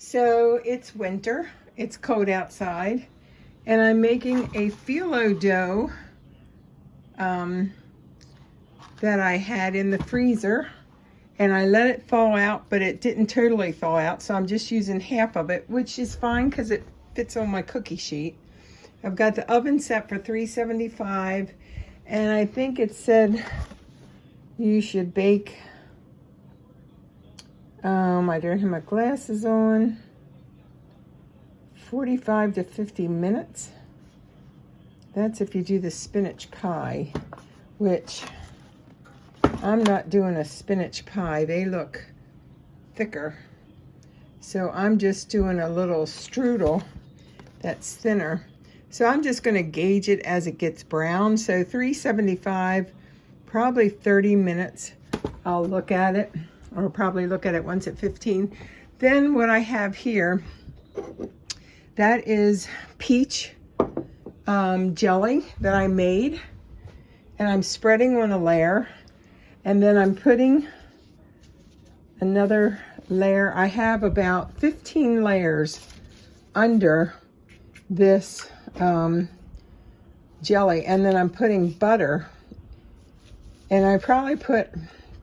So it's winter, it's cold outside, and I'm making a phyllo dough that I had in the freezer, and I let it thaw out, but it didn't totally thaw out, so I'm just using half of it, which is fine because it fits on my cookie sheet. I've got the oven set for 375, and I think it said you should bake, I don't have my glasses on, 45 to 50 minutes. That's if you do the spinach pie, which I'm not doing a spinach pie. They look thicker. So I'm just doing a little strudel that's thinner. So I'm just going to gauge it as it gets brown. So 375, probably 30 minutes. I'll look at it, or probably look at it once at 15. Then what I have here, that is peach jelly that I made, and I'm spreading on a layer, and then I'm putting another layer. I have about 15 layers under this jelly, and then I'm putting butter, and I probably put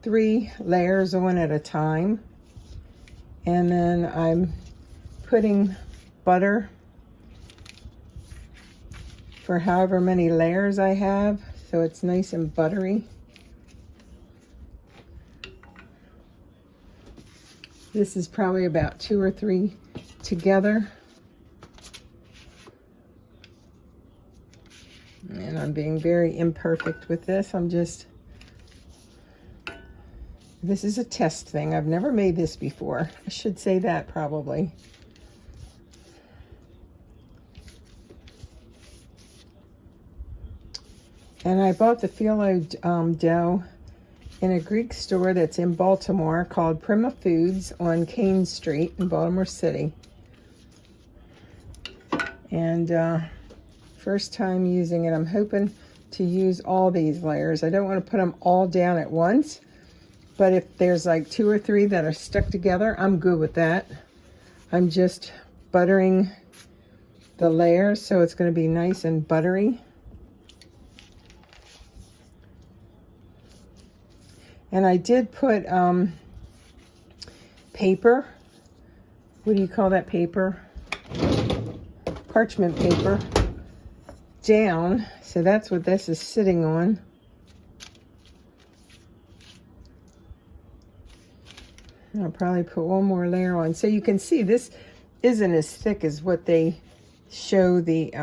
3 layers on at a time, and then I'm putting butter for however many layers I have, so it's nice and buttery. This is probably about 2 or 3 together. And I'm being very imperfect with this. This is a test thing. I've never made this before. I should say that probably. And I bought the phyllo dough in a Greek store that's in Baltimore called Prima Foods on Kane Street in Baltimore City. And first time using it. I'm hoping to use all these layers. I don't want to put them all down at once, but if there's like 2 or 3 that are stuck together, I'm good with that. I'm just buttering the layers so it's going to be nice and buttery. And I did put paper. What do you call that paper? Parchment paper down. So that's what this is sitting on. I'll probably put one more layer on. So you can see this isn't as thick as what they show the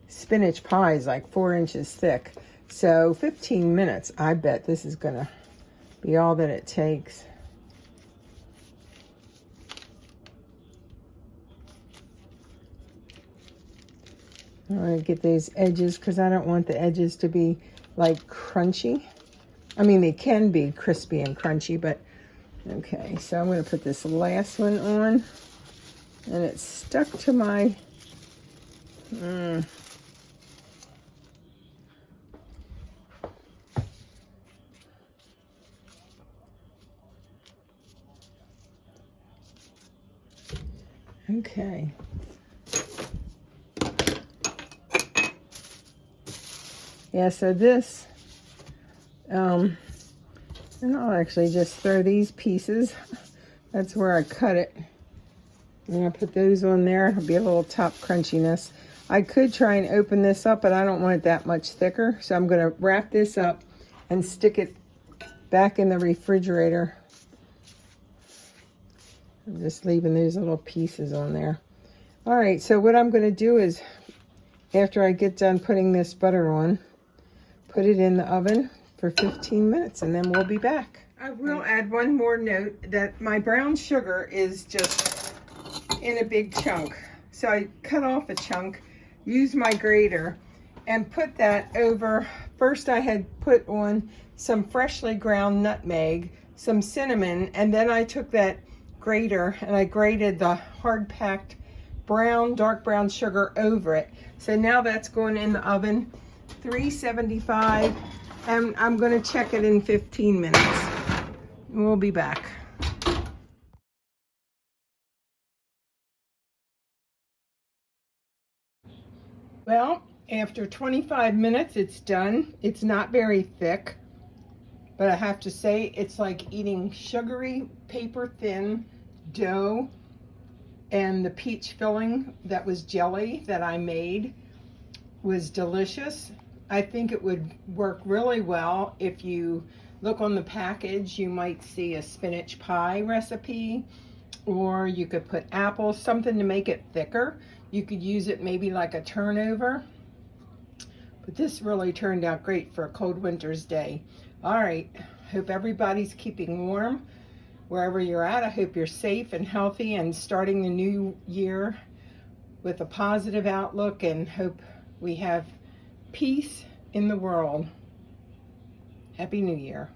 spinach pies, like 4 inches thick. So 15 minutes, I bet this is gonna be all that it takes. I'm gonna get these edges because I don't want the edges to be like crunchy. I mean, they can be crispy and crunchy, but okay. So I'm gonna put this last one on, and it's stuck to my okay. Yeah, so this, and I'll actually just throw these pieces. That's where I cut it. I'm gonna put those on there. It'll be a little top crunchiness. I could try and open this up, but I don't want it that much thicker. So I'm gonna wrap this up and stick it back in the refrigerator. I'm just leaving those little pieces on there. All right, so what I'm gonna do is, after I get done putting this butter on, put it in the oven for 15 minutes, and then we'll be back. I will add one more note that my brown sugar is just in a big chunk. So I cut off a chunk, used my grater, and put that over. First I had put on some freshly ground nutmeg, some cinnamon, and then I took that grater and I grated the hard-packed brown, dark brown sugar over it. So now that's going in the oven, 375, and I'm going to check it in 15 minutes. We'll be back. Well, after 25 minutes, it's done. It's not very thick, but I have to say it's like eating sugary, paper thin dough, and the peach filling that was jelly that I made was delicious. I think it would work really well if you look on the package. You might see a spinach pie recipe, or you could put apples, something to make it thicker. You could use it maybe like a turnover. But this really turned out great for a cold winter's day. All right, hope everybody's keeping warm wherever you're at. I hope you're safe and healthy and starting the new year with a positive outlook, and hope we have peace in the world. Happy New Year.